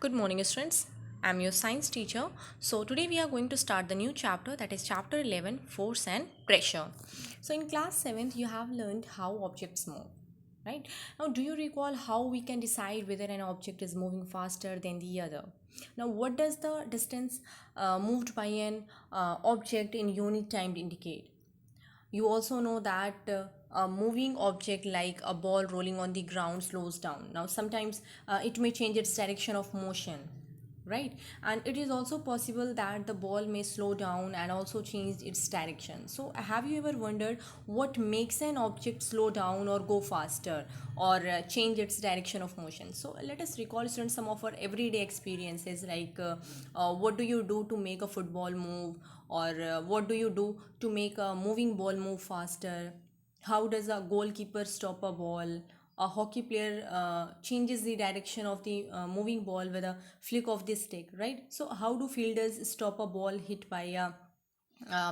Good morning, students. I'm your science teacher. So, today we are going to start the new chapter, that is chapter 11, Force and Pressure. So, in class 7th, you have learned how objects move, right? Now, do you recall how we can decide whether an object is moving faster than the other? Now, what does the distance moved by an object in unit time indicate? You also know that a moving object like a ball rolling on the ground slows down. Now, sometimes it may change its direction of motion, right? And it is also possible that the ball may slow down and also change its direction. So, have you ever wondered what makes an object slow down or go faster or change its direction of motion? So, let us recall, students, some of our everyday experiences like what do you do to make a football move, or what do you do to make a moving ball move faster? How does a goalkeeper stop a ball? A hockey player changes the direction of the moving ball with a flick of the stick, right? So how do fielders stop a ball hit by a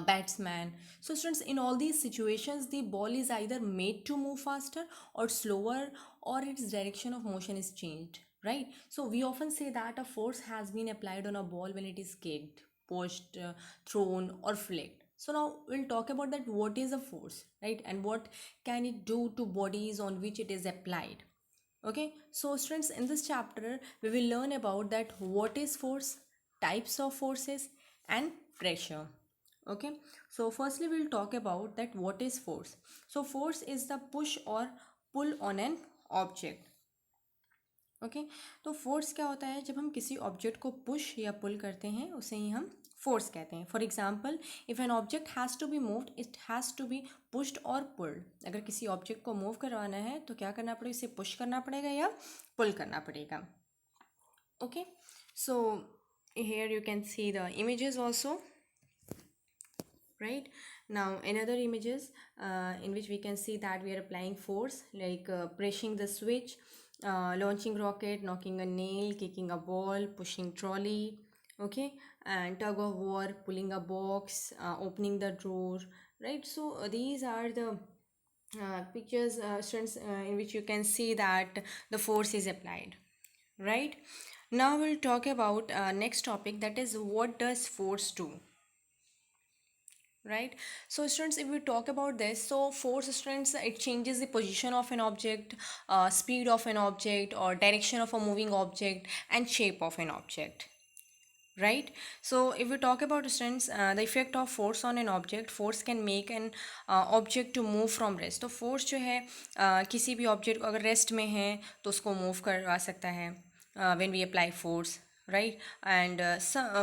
batsman? So students, in all these situations the ball is either made to move faster or slower, or its direction of motion is changed, right? So we often say that a force has been applied on a ball when it is kicked, pushed, thrown or flicked. So now we'll talk about that, what is a force, right? And what can it do to bodies on which it is applied. Okay, so students, in this chapter we will learn about that what is force, types of forces and pressure. Okay, so firstly we'll talk about that what is force. So force is the push or pull on an object. Okay, तो force क्या होता है? जब हम किसी object को push या पुल करते हैं उसे ही हम फोर्स कहते हैं. For example, if an object has to be moved it has to be pushed or pulled. अगर किसी ऑब्जेक्ट को मूव करवाना है तो क्या करना पड़ेगा? इसे पुश करना पड़ेगा या पुल करना पड़ेगा. Okay, so here you can see the images also, right? Now in other images in which we can see that we are applying force like pressing the switch, launching rocket, knocking a nail, kicking a ball, pushing trolley, okay, and tug of war, pulling a box, opening the drawer, right? So these are the pictures, students, in which you can see that the force is applied, right? Now we'll talk about next topic, that is what does force do, right? So students, if we talk about this, so force, students, it changes the position of an object, speed of an object, or direction of a moving object, and shape of an object, right? So if we talk about, students, the effect of force on an object, force can make an object to move from rest. तो force जो है किसी भी object को अगर rest में है तो उसको move करवा सकता है when we apply force, right. And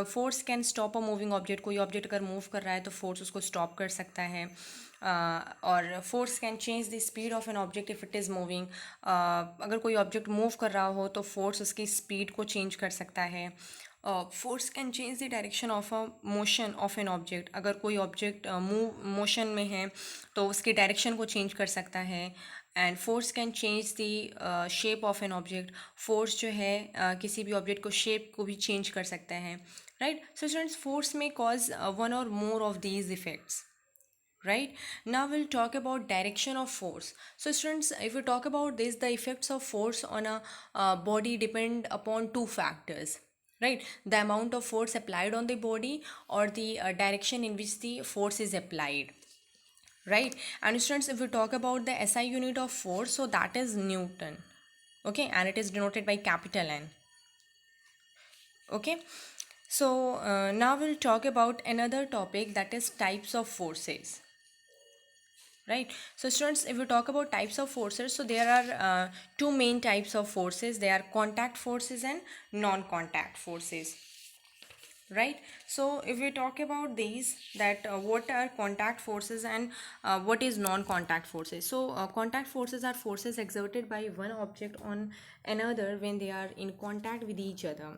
force can stop a moving object. कोई ऑब्जेक्ट अगर मूव कर रहा है तो फोर्स उसको स्टॉप कर सकता है. और force can change the speed of an object if it is moving. अगर कोई ऑब्जेक्ट मूव कर रहा हो तो फोर्स उसकी स्पीड को चेंज कर सकता है. Force can change the direction of a motion of an object. अगर कोई ऑब्जेक्ट मूव मोशन में है तो उसकी डायरेक्शन को चेंज कर सकता है. And force can change the shape of an object. Force जो है किसी भी ऑब्जेक्ट को शेप को भी चेंज कर सकता है, राइट. सो स्टूडेंट्स, फोर्स में कॉज वन और more of these effects, right? Now we'll talk about direction of force. So students, if we talk about this, the effects of force on a body depend upon two factors, right? The amount of force applied on the body, or the direction in which the force is applied, right? And students, if we talk about the SI unit of force, so that is Newton, okay, and it is denoted by capital N, okay. So now we'll talk about another topic, that is types of forces, right? So students, if we talk about types of forces, so there are two main types of forces. They are contact forces and non-contact forces, right? So if we talk about these, that what are contact forces and what is non-contact forces. So contact forces are forces exerted by one object on another when they are in contact with each other.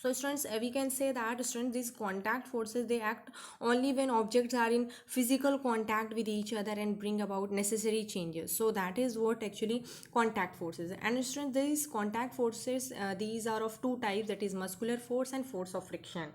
So students, we can say that, students, these contact forces, they act only when objects are in physical contact with each other and bring about necessary changes. So that is what actually contact forces. And students, these contact forces, these are of two types, that is muscular force and force of friction.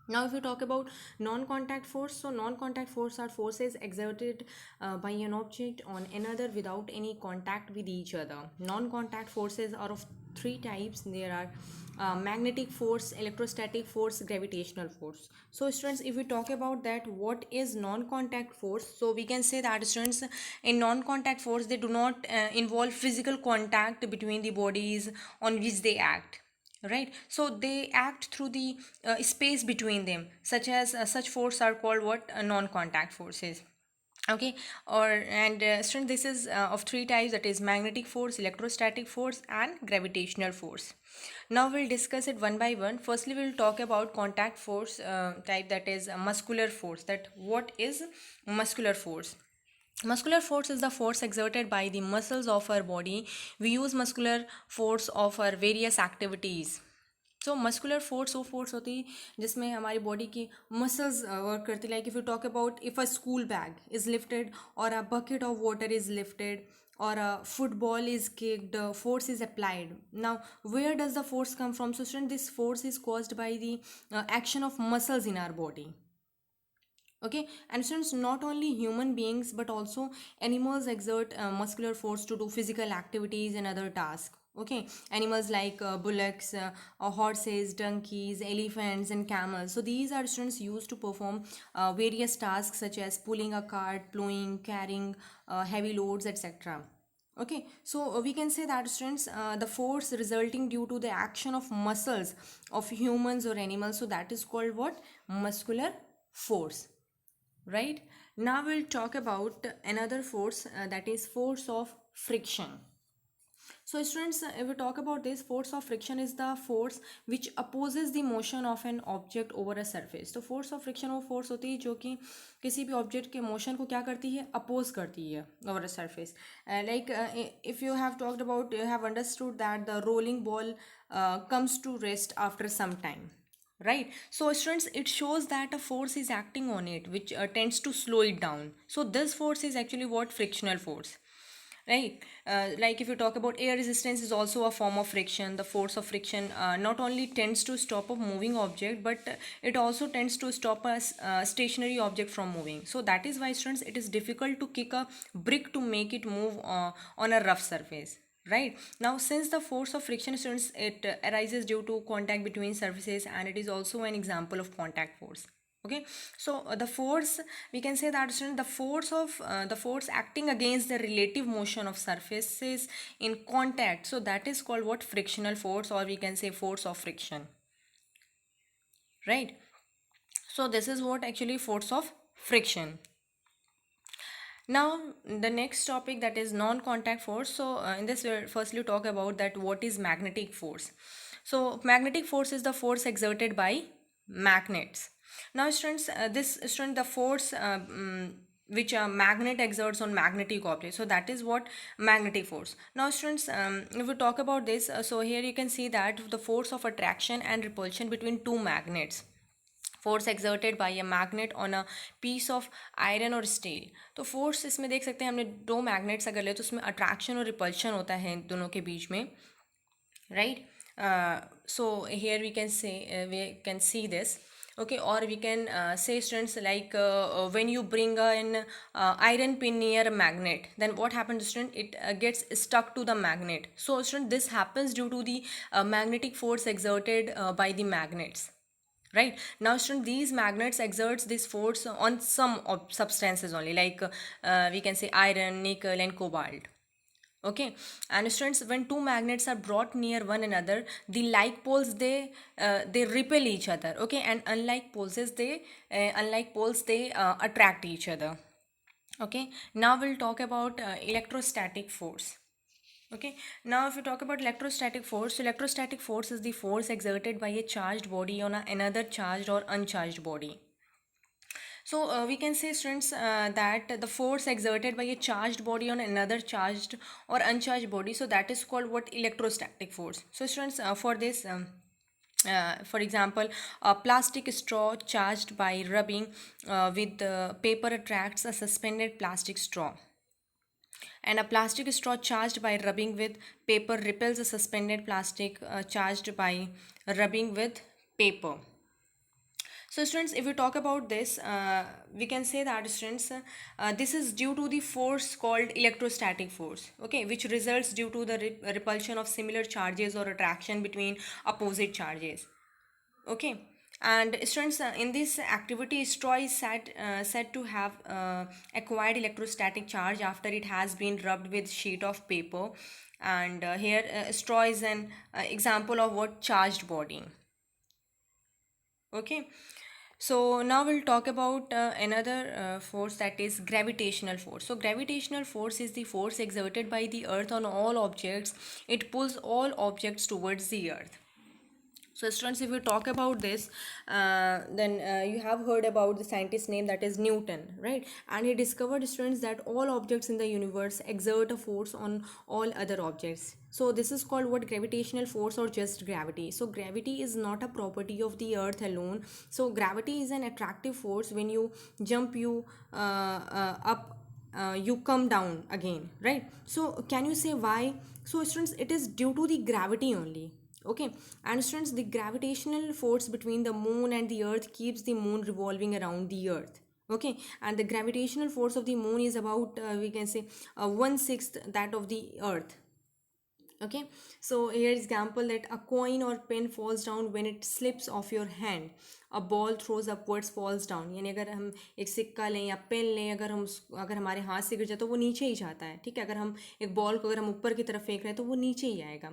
Now, if you talk about non-contact force, so non-contact force are forces exerted by an object on another without any contact with each other. Non-contact forces are of three types. There are magnetic force, electrostatic force, gravitational force. So students, if we talk about that, what is non-contact force? So we can say that students, in non-contact force, they do not involve physical contact between the bodies on which they act, right? So they act through the space between them, such as such force are called what, non-contact forces. Okay, or and student, this is of three types, that is magnetic force, electrostatic force, and gravitational force. Now we'll discuss it one by one. Firstly, we'll talk about contact force type, that is muscular force. That what is muscular force? Muscular force is the force exerted by the muscles of our body. We use muscular force of our various activities. So muscular force वो force होती है जिसमें हमारी body की muscles work करती, like if you talk about, if a school bag is lifted or a bucket of water is lifted or a football is kicked, force is applied. Now where does the force come from? So student, this force is caused by the action of muscles in our body. Okay, and since not only human beings but also animals exert muscular force to do physical activities and other tasks. Okay, animals like bullocks, horses, donkeys, elephants, and camels, so these are students used to perform various tasks such as pulling a cart, plowing, carrying heavy loads, etc. Okay, so we can say that students, the force resulting due to the action of muscles of humans or animals, so that is called what, muscular force. Right, now we'll talk about another force, that is force of friction. So students, if we talk about this, force of friction is the force which opposes the motion of an object over a surface. तो force of friction वो force होती है जो कि किसी भी object के motion को क्या करती है, oppose करती है over a surface. Like if you have talked about, you have understood that the rolling ball comes to rest after some time, right? So students, it shows that a force is acting on it which tends to slow it down. So this force is actually what, frictional force, right? Like if you talk about air resistance is also a form of friction. The force of friction not only tends to stop a moving object, but it also tends to stop a stationary object from moving. So that is why students, it is difficult to kick a brick to make it move on a rough surface. Right, now since the force of friction, students, it arises due to contact between surfaces, and it is also an example of contact force. Okay, so the force, we can say that student, the force acting against the relative motion of surfaces in contact, so that is called what, frictional force, or we can say force of friction. Right, so this is what actually force of friction. Now the next topic, that is non-contact force. So in this we'll firstly talk about that what is magnetic force. So magnetic force is the force exerted by magnets. Now students, this student, the force which a magnet exerts on magnetic object, so that is what, magnetic force. Now students, if we talk about this, so here you can see that the force of attraction and repulsion between two magnets, force exerted by a magnet on a piece of iron or steel. तो force इसमें देख सकते हैं, हमने दो magnets अगर ले तो उसमें अट्रैक्शन और रिपल्शन होता है दोनों के बीच में, right? So here we can see this. Okay, or we can say students, like when you bring an iron pin near a magnet, then what happens student, it gets stuck to the magnet. So student, this happens due to the magnetic force exerted by the magnets. Right, now student, these magnets exerts this force on some of substances only, like we can say iron, nickel, and cobalt. Okay, and students, when two magnets are brought near one another, the like poles, they repel each other. Okay, and unlike poles they attract each other. Okay, now we'll talk about electrostatic force. Okay, now if we talk about electrostatic force, so electrostatic force is the force exerted by a charged body on another charged or uncharged body. So we can say students, that the force exerted by a charged body on another charged or uncharged body, so that is called what, electrostatic force. So students, for this, for example, a plastic straw charged by rubbing with paper attracts a suspended plastic straw, and a plastic straw charged by rubbing with paper repels a suspended plastic charged by rubbing with paper. So students, if we talk about this, we can say that students, this is due to the force called electrostatic force, okay, which results due to the repulsion of similar charges or attraction between opposite charges, okay. And students, in this activity, straw is said to have acquired electrostatic charge after it has been rubbed with sheet of paper. And here straw is an example of what charged body, okay. So now we'll talk about another force, that is gravitational force. So gravitational force is the force exerted by the earth on all objects. It pulls all objects towards the earth. So students, if we talk about this, then you have heard about the scientist name, that is Newton, right? And he discovered, students, that all objects in the universe exert a force on all other objects. So this is called what, gravitational force or just gravity. So gravity is not a property of the earth alone. So gravity is an attractive force. When you jump, you up, you come down again, right? So can you say why? So students, it is due to the gravity only, okay. And students, the gravitational force between the moon and the earth keeps the moon revolving around the earth, okay. And the gravitational force of the moon is about, we can say, 1/6 that of the earth, okay. So here is example, that a coin or pen falls down when it slips off your hand. A ball throws upwards falls down, यानी अगर हम एक सिक्का लें या pen लें, अगर हमारे हाथ से गिर जाए तो वो नीचे ही जाता है, ठीक है। अगर हम एक बॉल को अगर हम ऊपर की तरफ फेंक रहे हैं तो वो नीचे ही आएगा,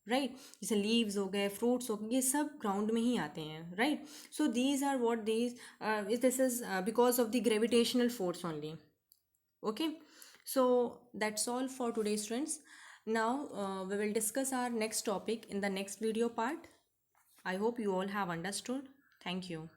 राइट। जैसे लीव्स हो गए, फ्रूट्स हो गए, ये सब ग्राउंड में ही आते हैं, right. So these are what these, this is because of the gravitational force only, okay. So that's all for today, students. Now we will discuss our next topic in the next video part. I hope you all have understood. Thank you.